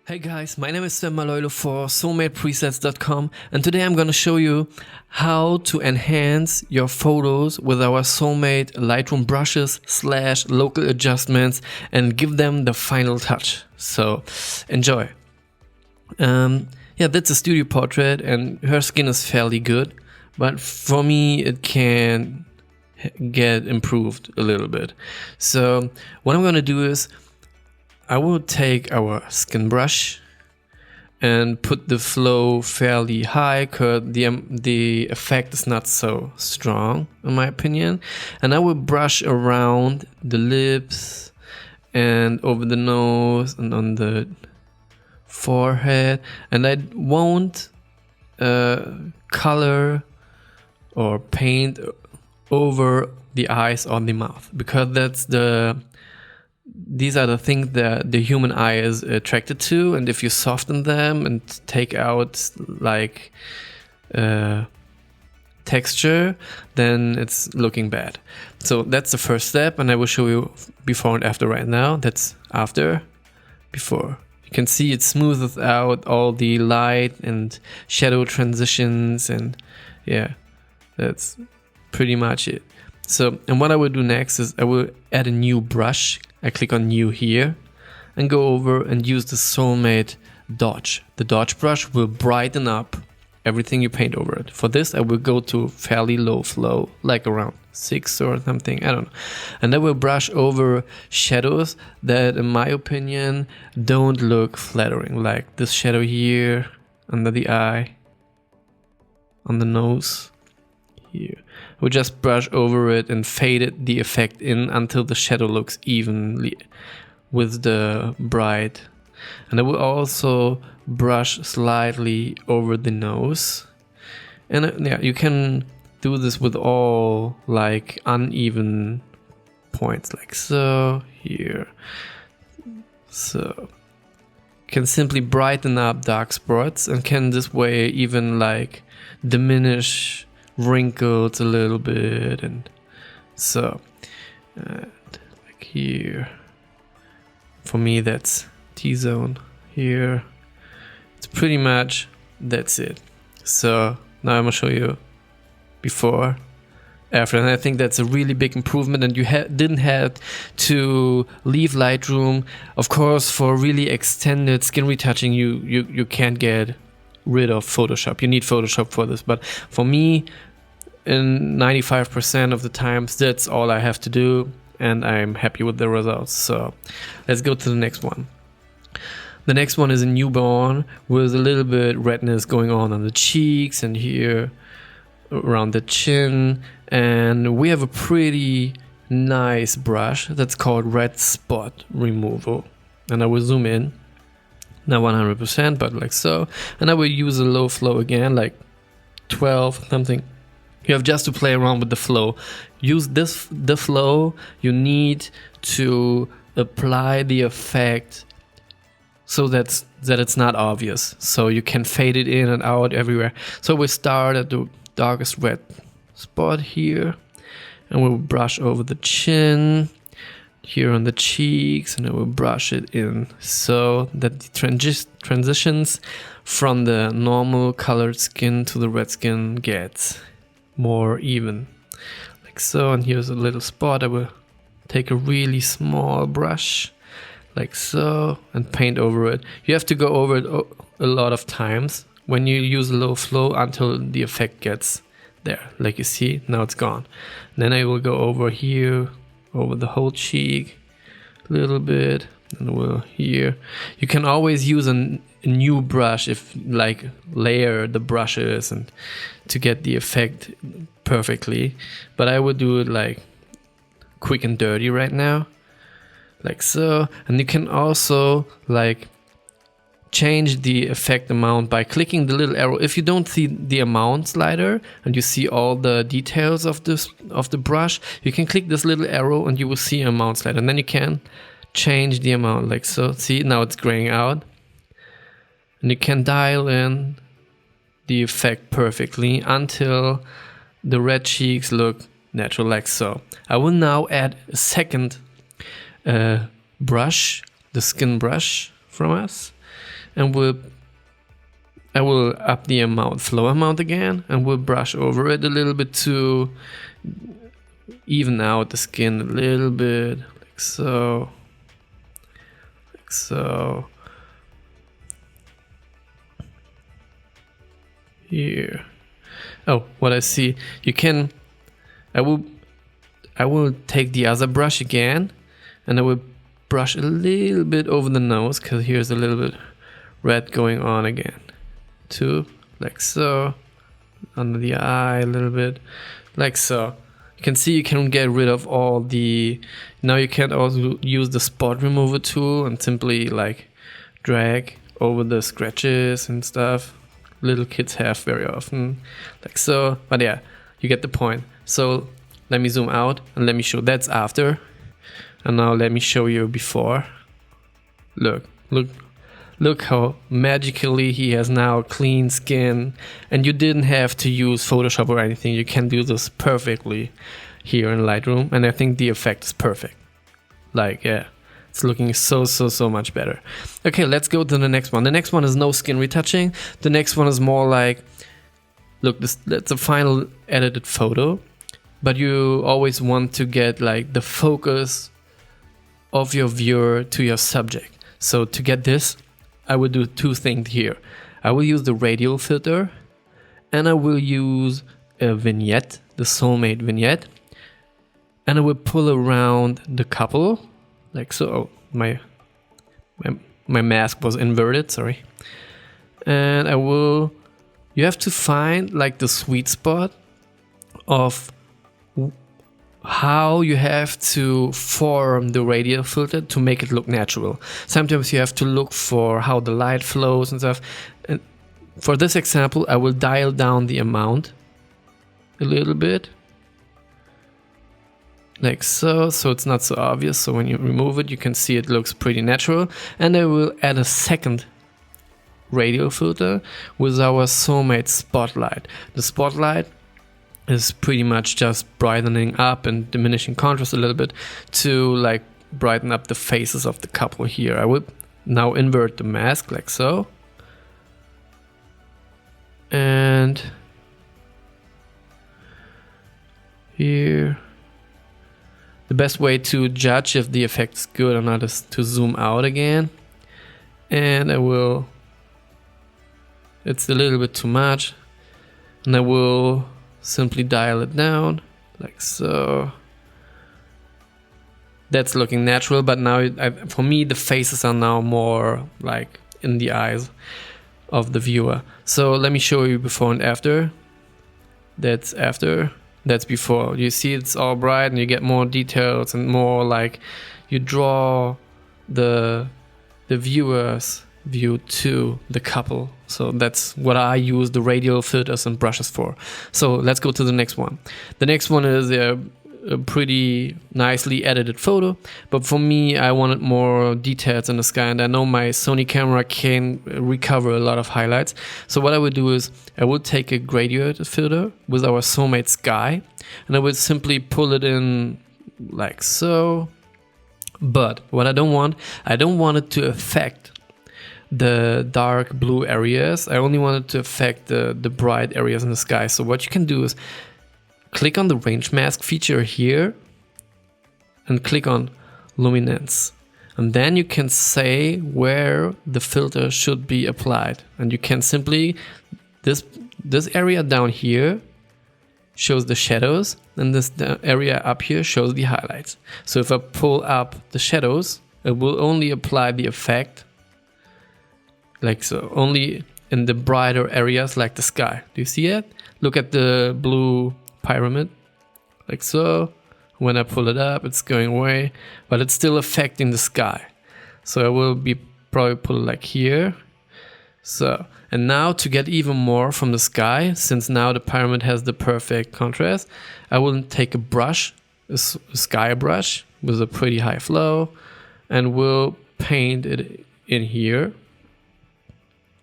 Hey guys, my name is Sven for SOULMATEPresets.com, and today I'm going to show you how to enhance your photos with our Soulmate Lightroom brushes / local adjustments and give them the final touch. So enjoy. Yeah, that's a studio portrait and her skin is fairly good, but for me it can get improved a little bit. So what I'm going to do is I will take our skin brush and put the flow fairly high because the effect is not so strong in my opinion. And I will brush around the lips and over the nose and on the forehead. And I won't color or paint over the eyes or the mouth because these are the things that the human eye is attracted to, and if you soften them and take out like texture, then it's looking bad. So that's the first step, and I will show you before and after right now. That's after, before. You can see it smoothes out all the light and shadow transitions, and yeah, that's pretty much it. So, and what I will do next is I will add a new brush. I click on new here and go over and use the Soulmate Dodge. The Dodge brush will brighten up everything you paint over it. For this, I will go to fairly low flow, like around 6 or something, I don't know. And I will brush over shadows that, in my opinion, don't look flattering. Like this shadow here, under the eye, on the nose, here. We'll just brush over it and fade the effect in until the shadow looks evenly with the bright. And I will also brush slightly over the nose. And yeah, you can do this with all like uneven points, like so, here. So you can simply brighten up dark spots and can this way even like diminish wrinkles a little bit, and so like here, for me that's T-zone here. It's pretty much that's it. So now I'm gonna show you before, after, and I think that's a really big improvement. And you didn't have to leave Lightroom. Of course, for really extended skin retouching, you can't get rid of Photoshop. You need Photoshop for this, but for me, in 95% of the times, that's all I have to do, and I'm happy with the results. So let's go to the next one. The next one is a newborn with a little bit redness going on the cheeks and here around the chin, and we have a pretty nice brush that's called red spot removal. And I will zoom in, not 100%, but like so, and I will use a low flow again, like 12 something. You have just to play around with the flow. Use the flow. You need to apply the effect so that it's not obvious. So you can fade it in and out everywhere. So we start at the darkest red spot here, and we'll brush over the chin, here on the cheeks, and then we'll brush it in so that the transitions from the normal colored skin to the red skin gets more even, like so. And here's a little spot. I will take a really small brush, like so, and paint over it. You have to go over it a lot of times when you use low flow until the effect gets there. Like you see, now it's gone. And then I will go over here, over the whole cheek, a little bit, and we'll here. You can always use a new brush, if like layer the brushes and to get the effect perfectly, but I would do it like quick and dirty right now, like so. And you can also like change the effect amount by clicking the little arrow. If you don't see the amount slider and you see all the details of the brush, you can click this little arrow and you will see amount slider, and then you can change the amount, like so. See, now it's graying out, and you can dial in the effect perfectly until the red cheeks look natural, like so. I will now add a second brush, the skin brush from us, and I will up the flow amount again, and we'll brush over it a little bit to even out the skin a little bit, like so, like so. Here. Oh, what I see, I will take the other brush again, and I will brush a little bit over the nose, because here's a little bit red going on again. Two, like so, under the eye a little bit, like so. You can see you can get rid of all the, now you can also use the spot remover tool and simply like drag over the scratches and stuff little kids have very often, like so. But yeah, you get the point. So let me zoom out and let me show, that's after. And now let me show you before. Look how magically he has now clean skin, and you didn't have to use Photoshop or anything. You can do this perfectly here in Lightroom, and I think the effect is perfect. Like, yeah, it's looking so much better. Okay, let's go to the next one. The next one is no skin retouching. The next one is more like, look, that's a final edited photo, but you always want to get like the focus of your viewer to your subject. So to get this, I will do two things here. I will use the radial filter, and I will use a vignette, the SOULMATE vignette, and I will pull around the couple, like so. Oh, my mask was inverted, sorry. And you have to find like the sweet spot of how you have to form the radial filter to make it look natural. Sometimes you have to look for how the light flows and stuff. And for this example, I will dial down the amount a little bit, like so it's not so obvious. So when you remove it, you can see it looks pretty natural. And I will add a second radial filter with our SOULMATE spotlight. The spotlight is pretty much just brightening up and diminishing contrast a little bit to like brighten up the faces of the couple here. I would now invert the mask like so. And here, the best way to judge if the effect is good or not is to zoom out again. And it's a little bit too much, and I will simply dial it down like so. That's looking natural, but now for me the faces are now more like in the eyes of the viewer. So let me show you before and after. That's after, that's before. You see it's all bright and you get more details and more like you draw the viewer's view to the couple. So that's what I use the radial filters and brushes for. So let's go to the next one. The next one is a pretty nicely edited photo, but for me I wanted more details in the sky, and I know my Sony camera can recover a lot of highlights. So what I would do is I would take a gradient filter with our SOULMATE sky, and I would simply pull it in like so. But what I don't want it to affect the dark blue areas. I only want it to affect the bright areas in the sky. So what you can do is click on the range mask feature here and click on luminance, and then you can say where the filter should be applied, and you can simply this area down here shows the shadows, and this area up here shows the highlights. So if I pull up the shadows, it will only apply the effect like so, only in the brighter areas like the sky. Do you see it? Look at the blue pyramid, like so. When I pull it up, it's going away, but it's still affecting the sky. So I will probably pull it like here. So, and now to get even more from the sky, since now the pyramid has the perfect contrast, I will take a brush, a sky brush with a pretty high flow, and we'll paint it in here,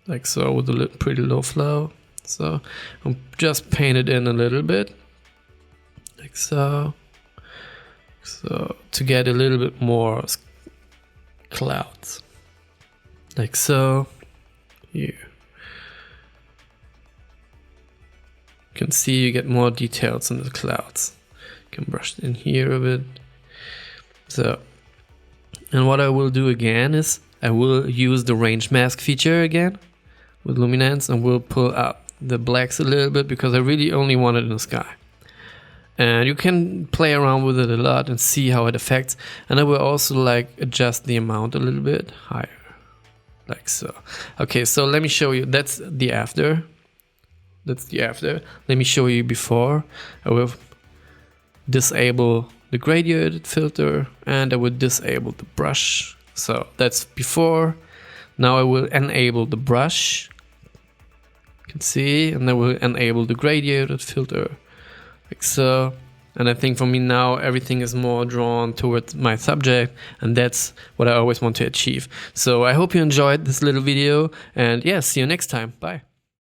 like so, with a pretty low flow. So I'll just paint it in a little bit, like so. So to get a little bit more clouds, like so. here. You can see you get more details in the clouds. You can brush it in here a bit. So, and what I will do again is I will use the range mask feature again with luminance, and we'll pull up the blacks a little bit because I really only want it in the sky. And you can play around with it a lot and see how it affects. And I will also like adjust the amount a little bit higher, like so. Okay, so let me show you. That's the after. That's the after. Let me show you before. I will disable the gradient filter and I will disable the brush. So that's before. Now I will enable the brush. You can see, and I will enable the gradient filter, like so. And I think for me now everything is more drawn towards my subject, and that's what I always want to achieve. So I hope you enjoyed this little video, and yeah, see you next time. Bye.